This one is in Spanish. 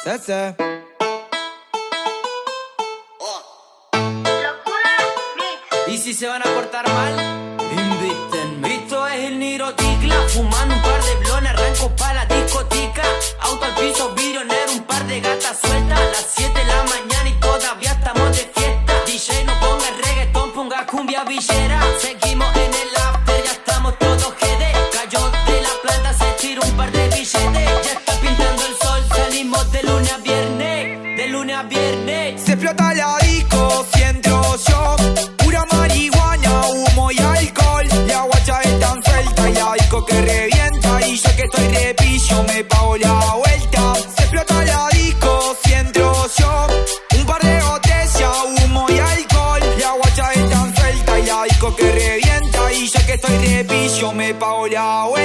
Ese. Y si se van a portar mal, invítenme. Esto es el Niroticla, fumando un par de blones, arranco pa' la discoteca. Auto al piso, vidrio negro, un par de gatas sueltas. A las 7 de la mañana y todavía estamos de fiesta. DJ no ponga reggaetón, ponga cumbia villera. Seguimos en el after, ya estamos todos GD. Cayó de la planta, se tiró un par de billetes. Ya está pintando el sol, salimos de lunes a viernes. De lunes a viernes. Se explota la disco, si entro yo. Pura marihuana, humo y alcohol. La guacha es tan suelta y la disco que revienta. Y yo que estoy repillo me pago la vuelta. Se explota la disco, si entro yo. Un par de botellas, humo y alcohol. La guacha es tan suelta y la disco que revienta. Y yo que estoy repillo me pago la vuelta.